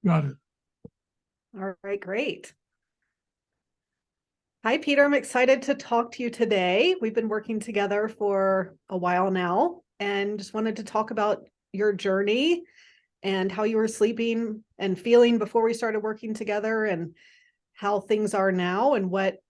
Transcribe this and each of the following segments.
Got it. All right, great. Hi, Peter. I'm excited to talk to you today. We've been working together for a while now and just wanted to talk about your journey and how you were sleeping and feeling before we started working together and how things are now and what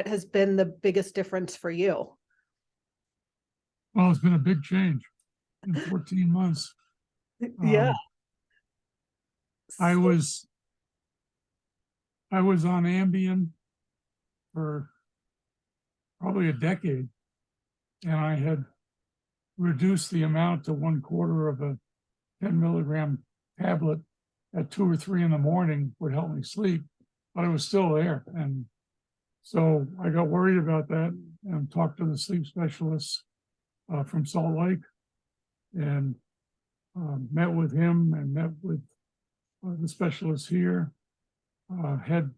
has been the biggest difference for you. Well, it's been a big change in 14 months. Yeah. I was on Ambien for probably a decade, and I had reduced the amount to 1/4 of a 10 milligram tablet at 2 or 3 in the morning would help me sleep, but it was still there. And so I got worried about that and talked to the sleep specialist from Salt Lake and met with him and met with the specialists here, had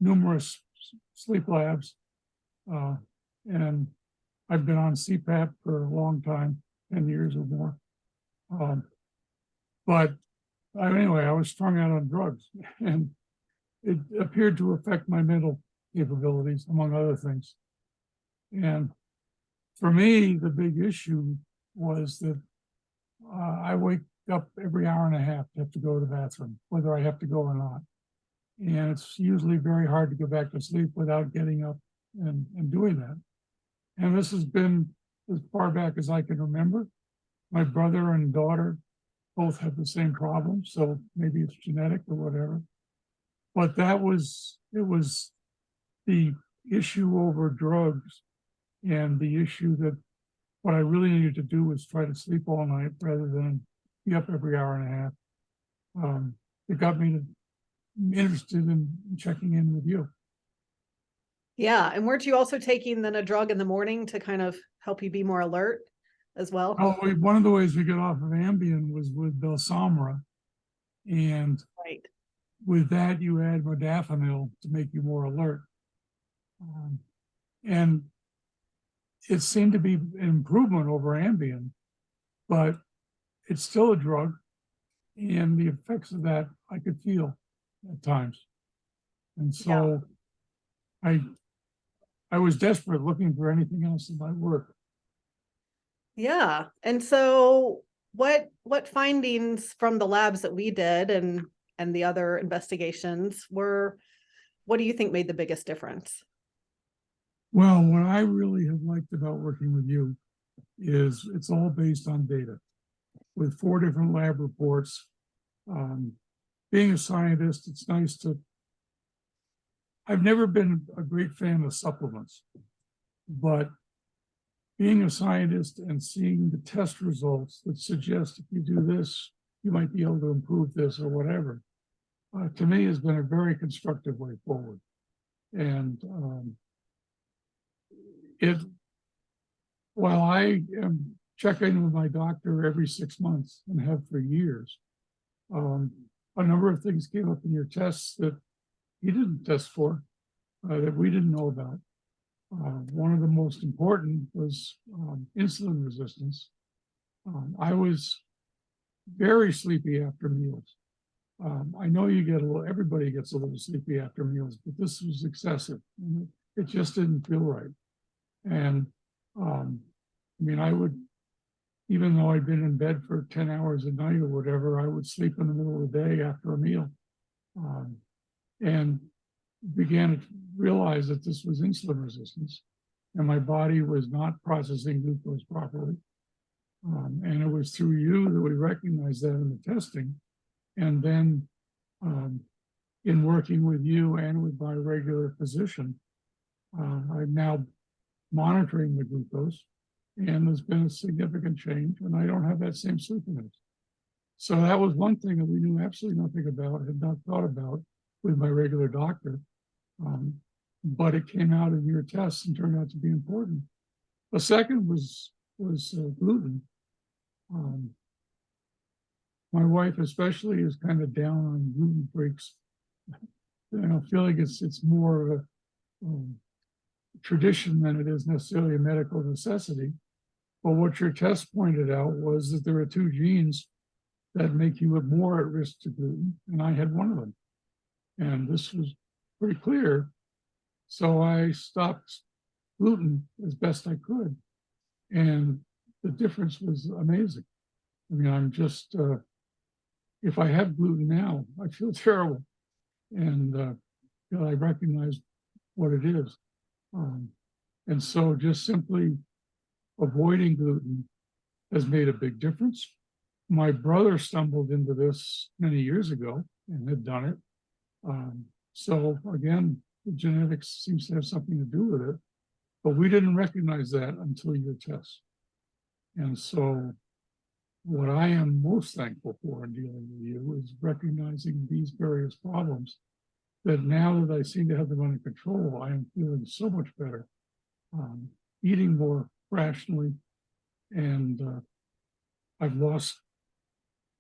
numerous sleep labs, and I've been on CPAP for a long time, 10 years or more. But anyway, I was strung out on drugs, and it appeared to affect my mental capabilities, among other things. And for me, the big issue was that I wake up every hour and a half to have to go to the bathroom, whether I have to go or not. And it's usually very hard to go back to sleep without getting up and doing that. And this has been as far back as I can remember. My brother and daughter both have the same problem, so maybe it's genetic or whatever. But it was the issue over drugs and the issue that what I really needed to do was try to sleep all night rather than be up every hour and a half. It got me interested in checking in with you. Yeah. And weren't you also taking then a drug in the morning to kind of help you be more alert as well? Oh, one of the ways we got off of Ambien was with Belsomra. And right. With that, you add modafinil to make you more alert. And it seemed to be an improvement over Ambien, but it's still a drug. And the effects of that I could feel at times. And so I was desperate looking for anything else that might work. Yeah. And so what findings from the labs that we did and the other investigations what do you think made the biggest difference? Well, what I really have liked about working with you is it's all based on data with 4 different lab reports. Being a scientist, it's nice to, I've never been a great fan of supplements, but being a scientist and seeing the test results that suggest if you do this, you might be able to improve this or whatever, to me has been a very constructive way forward. And while I am checking with my doctor every 6 months and have for years, a number of things came up in your tests that he didn't test for, that we didn't know about. One of the most important was insulin resistance. I was very sleepy after meals. I know everybody gets a little sleepy after meals, but this was excessive. It just didn't feel right. And I mean, I would, even though I'd been in bed for 10 hours a night or whatever, I would sleep in the middle of the day after a meal. And began to realize that this was insulin resistance and my body was not processing glucose properly. And it was through you that we recognized that in the testing. And then in working with you and with my regular physician, I'm now monitoring the glucose, and there's been a significant change, and I don't have that same sleepiness. So that was one thing that we knew absolutely nothing about, had not thought about with my regular doctor. But it came out in your tests and turned out to be important. The second was gluten. My wife especially is kind of down on gluten freaks. I feel like it's more of a tradition than it is necessarily a medical necessity. But what your test pointed out was that there are 2 genes that make you more at risk to gluten, and I had one of them. And this was pretty clear. So I stopped gluten as best I could. And the difference was amazing. I mean, I'm just, if I have gluten now, I feel terrible. And I recognize what it is. And so just simply avoiding gluten has made a big difference. My brother stumbled into this many years ago and had done it. So again, the genetics seems to have something to do with it, but we didn't recognize that until your test. And so what I am most thankful for in dealing with you is recognizing these various problems, that now that I seem to have them under control, I am feeling so much better, eating more rationally, and I've lost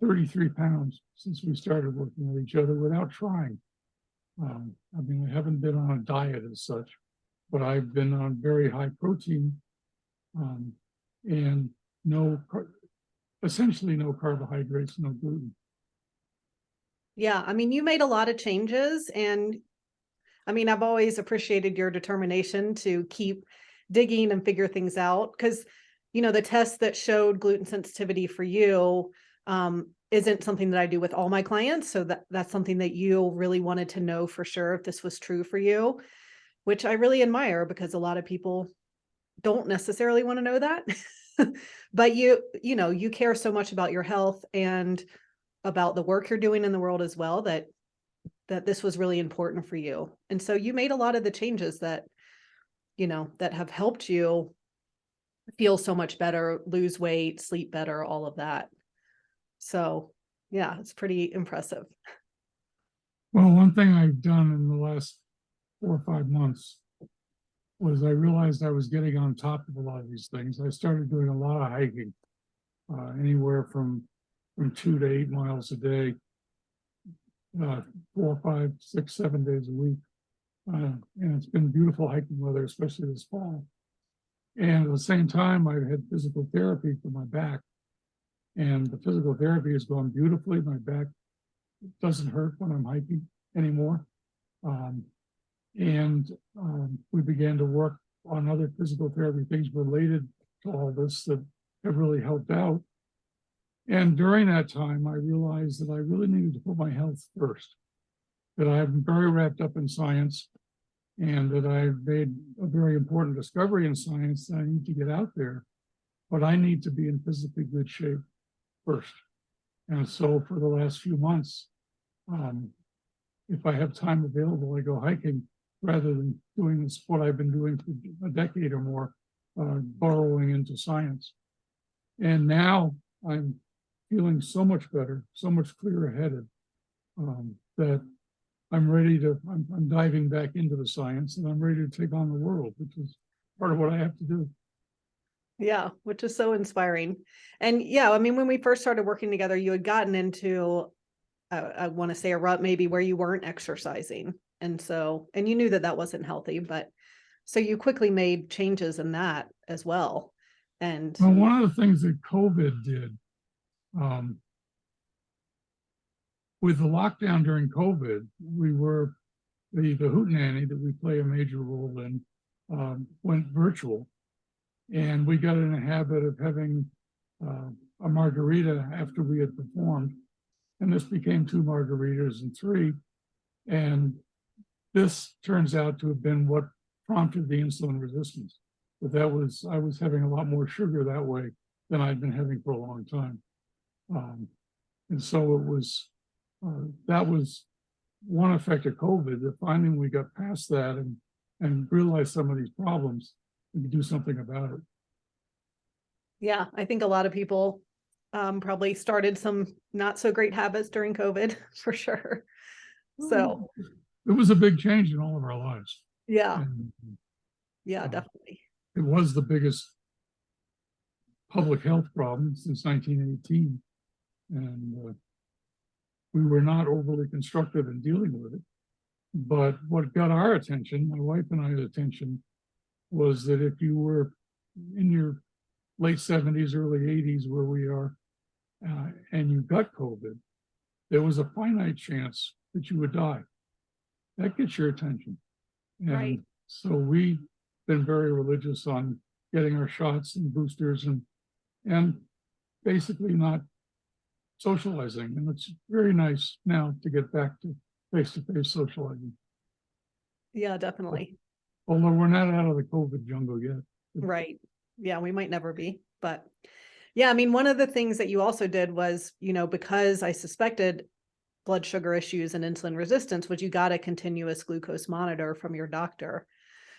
33 pounds since we started working with each other without trying. I mean, I haven't been on a diet as such, but I've been on very high protein, and essentially no carbohydrates, no gluten. Yeah, I mean, you made a lot of changes, and I mean, I've always appreciated your determination to keep digging and figure things out, because, you know, the test that showed gluten sensitivity for you isn't something that I do with all my clients. So that's something that you really wanted to know for sure if this was true for you, which I really admire, because a lot of people don't necessarily want to know that. But you know, you care so much about your health and about the work you're doing in the world as well, that this was really important for you. And so you made a lot of the changes that, you know, that have helped you feel so much better, lose weight, sleep better, all of that. So yeah, it's pretty impressive. Well, one thing I've done in the last 4 or 5 months was I realized I was getting on top of a lot of these things. I started doing a lot of hiking, anywhere from 2 to 8 miles a day, 4, 5, 6, 7 days a week. And it's been beautiful hiking weather, especially this fall. And at the same time, I've had physical therapy for my back. And the physical therapy has gone beautifully. My back doesn't hurt when I'm hiking anymore. We began to work on other physical therapy things related to all this that have really helped out. And during that time, I realized that I really needed to put my health first, that I'm very wrapped up in science, and that I've made a very important discovery in science that I need to get out there, but I need to be in physically good shape first. And so for the last few months, if I have time available, I go hiking rather than doing this, what I've been doing for a decade or more, burrowing into science. And now I'm feeling so much better, so much clearer headed, that I'm diving back into the science, and I'm ready to take on the world, which is part of what I have to do. Yeah, which is so inspiring. And yeah, I mean, when we first started working together, you had gotten into, I want to say, a rut maybe where you weren't exercising. And you knew that wasn't healthy, but so you quickly made changes in that as well. And well, one of the things that COVID did, with the lockdown during COVID, we were the hootenanny that we play a major role in, went virtual, and we got in a habit of having a margarita after we had performed, and this became 2 margaritas and 3, and this turns out to have been what prompted the insulin resistance. But I was having a lot more sugar that way than I'd been having for a long time, and so it was. That was one effect of COVID, that finally we got past that and realized some of these problems, we could do something about it. yeah, I think a lot of people probably started some not so great habits during COVID for sure. So it was a big change in all of our lives. yeah, And, yeah, definitely. It was the biggest public health problem since 1918. And we were not overly constructive in dealing with it. But what got our attention, my wife and I's attention, was that if you were in your late 70s, early 80s, where we are, and you got COVID, there was a finite chance that you would die. That gets your attention. And Right. so we've been very religious on getting our shots and boosters and basically not socializing. And it's very nice now to get back to face-to-face socializing. Yeah, definitely. Although we're not out of the COVID jungle yet. Right. Yeah, we might never be, but yeah, I mean, one of the things that you also did was, because I suspected blood sugar issues and insulin resistance, was you got a continuous glucose monitor from your doctor.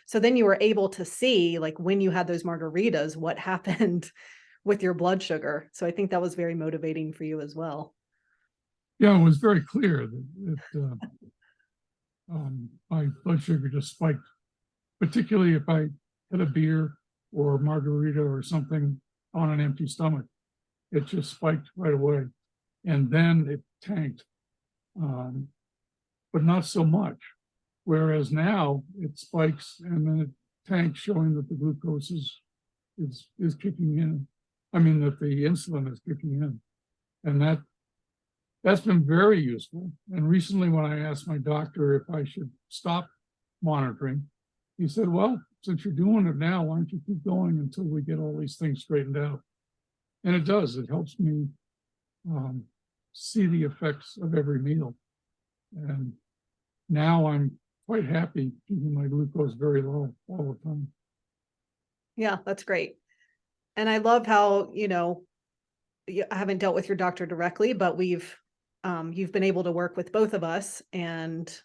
So then you were able to see, like, when you had those margaritas, what happened with your blood sugar. So I think that was very motivating for you as well. Yeah, it was very clear that my blood sugar just spiked, particularly if I had a beer or a margarita or something on an empty stomach. It just spiked right away. And then it tanked, but not so much. Whereas now it spikes and then it tanks, showing that the glucose is kicking in. I mean, that the insulin is kicking in. And that's been very useful. And recently when I asked my doctor if I should stop monitoring, he said, well, since you're doing it now, why don't you keep going until we get all these things straightened out? And it does. It helps me see the effects of every meal. And now I'm quite happy keeping my glucose very low all the time. Yeah, that's great. And I love how, I haven't dealt with your doctor directly, but you've been able to work with both of us and,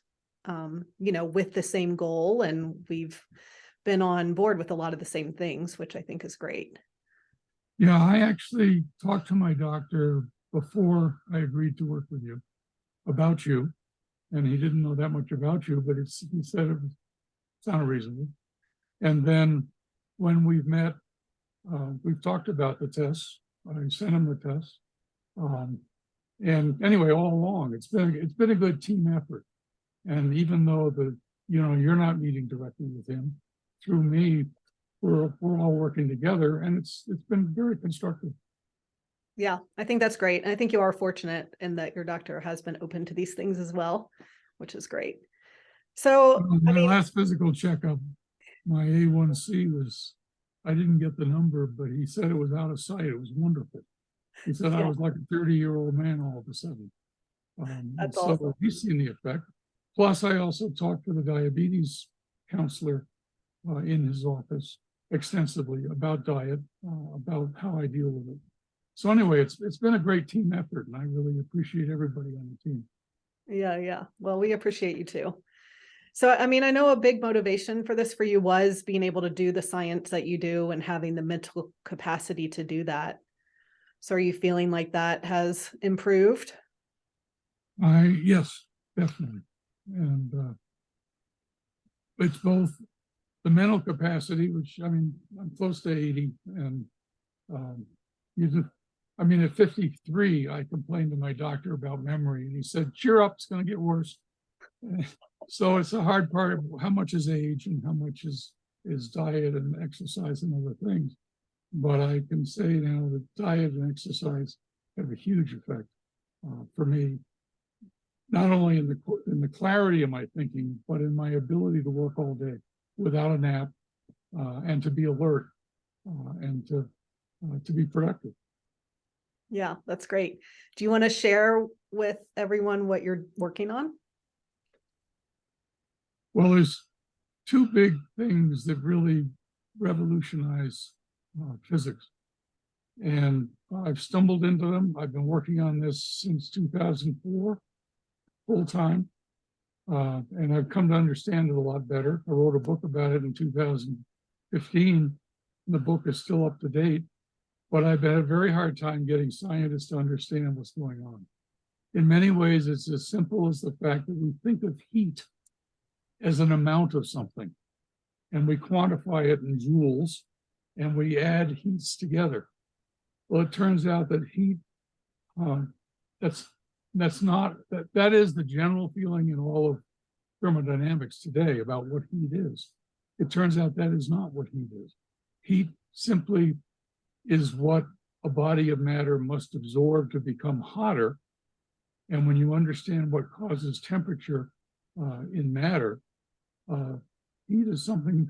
with the same goal. And we've been on board with a lot of the same things, which I think is great. Yeah, I actually talked to my doctor before I agreed to work with you about you. And he didn't know that much about you, but he said it sounded reasonable. And then when we've met, we've talked about the tests. I sent him the tests. And anyway, all along, it's been a good team effort. And even though you're not meeting directly with him, through me, we're all working together, and it's been very constructive. Yeah, I think that's great. And I think you are fortunate in that your doctor has been open to these things as well, which is great. So, My last physical checkup, my A1C I didn't get the number, but he said it was out of sight. It was wonderful. He said I was like a 30-year-old man all of a sudden. That's so awesome. he's seen the effect. Plus, I also talked to the diabetes counselor in his office extensively about diet, about how I deal with it. So anyway, it's been a great team effort, and I really appreciate everybody on the team. Yeah. Well, we appreciate you too. So, I mean, I know a big motivation for this for you was being able to do the science that you do and having the mental capacity to do that. So are you feeling like that has improved? Yes, definitely. And it's both the mental capacity, which, I mean, I'm close to 80, and at 53, I complained to my doctor about memory, and he said, cheer up, it's going to get worse. So it's a hard part of how much is age and how much is diet and exercise and other things. But I can say now that diet and exercise have a huge effect for me, not only in the clarity of my thinking, but in my ability to work all day without a nap and to be alert and to be productive. Yeah, that's great. Do you want to share with everyone what you're working on? Well, there's two big things that really revolutionize physics. And I've stumbled into them. I've been working on this since 2004, full time. And I've come to understand it a lot better. I wrote a book about it in 2015. And the book is still up to date, but I've had a very hard time getting scientists to understand what's going on. In many ways, it's as simple as the fact that we think of heat as an amount of something, and we quantify it in joules, and we add heats together. Well, it turns out that heat, that is the general feeling in all of thermodynamics today about what heat is. It turns out that is not what heat is. Heat simply is what a body of matter must absorb to become hotter. And when you understand what causes temperature in matter, heat is something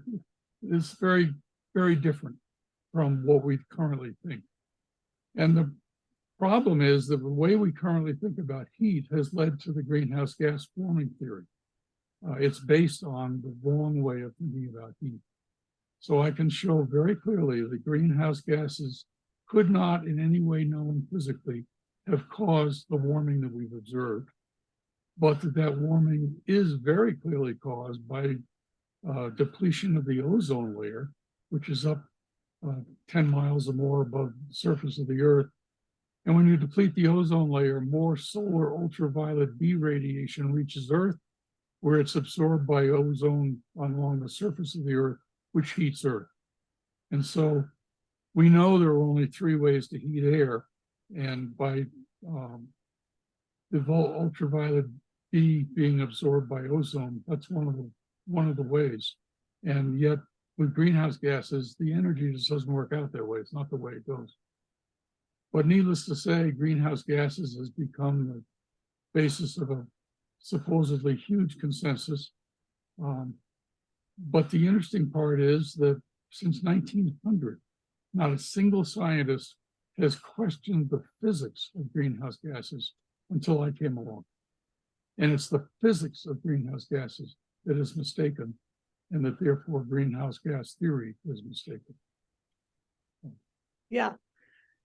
that's very, very different from what we currently think. And the problem is that the way we currently think about heat has led to the greenhouse gas warming theory. It's based on the wrong way of thinking about heat. So I can show very clearly that greenhouse gases could not in any way known physically have caused the warming that we've observed, but that warming is very clearly caused by depletion of the ozone layer, which is up 10 miles or more above the surface of the Earth. And when you deplete the ozone layer, more solar ultraviolet B radiation reaches Earth, where it's absorbed by ozone along the surface of the Earth, which heats Earth. And so we know there are only 3 ways to heat air, and by the ultraviolet B being absorbed by ozone, that's one of the ways. And yet with greenhouse gases, the energy just doesn't work out that way. It's not the way it goes. But needless to say, greenhouse gases has become the basis of a supposedly huge consensus. But the interesting part is that since 1900, not a single scientist has questioned the physics of greenhouse gases until I came along. And it's the physics of greenhouse gases that is mistaken, and that therefore greenhouse gas theory is mistaken. Yeah,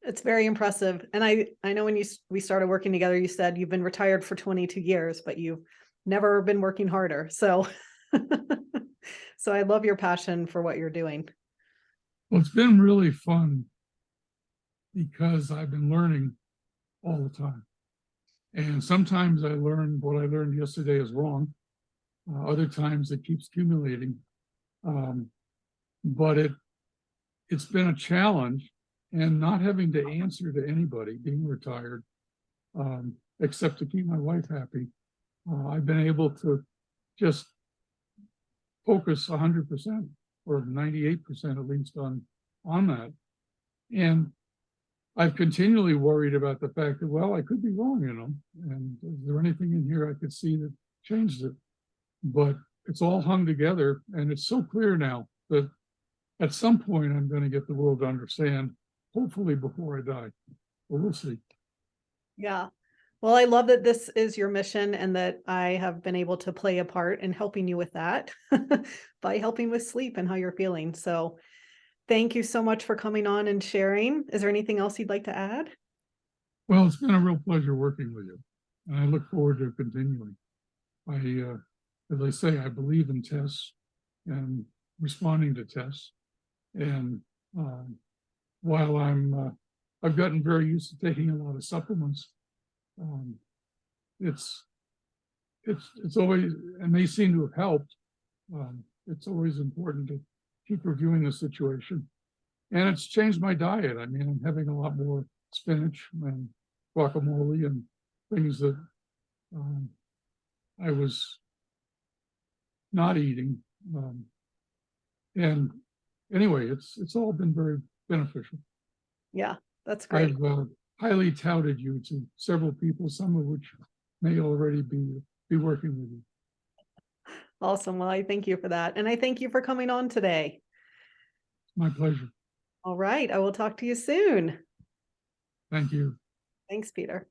it's very impressive. And I know when we started working together, you said you've been retired for 22 years, but you've never been working harder. So, so I love your passion for what you're doing. Well, it's been really fun because I've been learning all the time. And sometimes I learn what I learned yesterday is wrong. Other times it keeps accumulating. But it's been a challenge, and not having to answer to anybody, being retired, except to keep my wife happy. I've been able to just focus 100% or 98% at least on that. And I've continually worried about the fact that, well, I could be wrong, and is there anything in here I could see that changed it? But it's all hung together, and it's so clear now that at some point I'm going to get the world to understand, hopefully before I die. But we'll see. Yeah. Well, I love that this is your mission and that I have been able to play a part in helping you with that by helping with sleep and how you're feeling. So thank you so much for coming on and sharing. Is there anything else you'd like to add? Well, it's been a real pleasure working with you, and I look forward to continuing. As I say, I believe in tests and responding to tests. And while I've gotten very used to taking a lot of supplements, it's always, and they seem to have helped. It's always important to keep reviewing the situation. And it's changed my diet. I mean, I'm having a lot more spinach and guacamole and things that I was not eating. And anyway, it's all been very beneficial. Yeah, that's great. I've highly touted you to several people, some of which may already be working with you. Awesome. Well, I thank you for that. And I thank you for coming on today. My pleasure. All right. I will talk to you soon. Thank you. Thanks, Peter.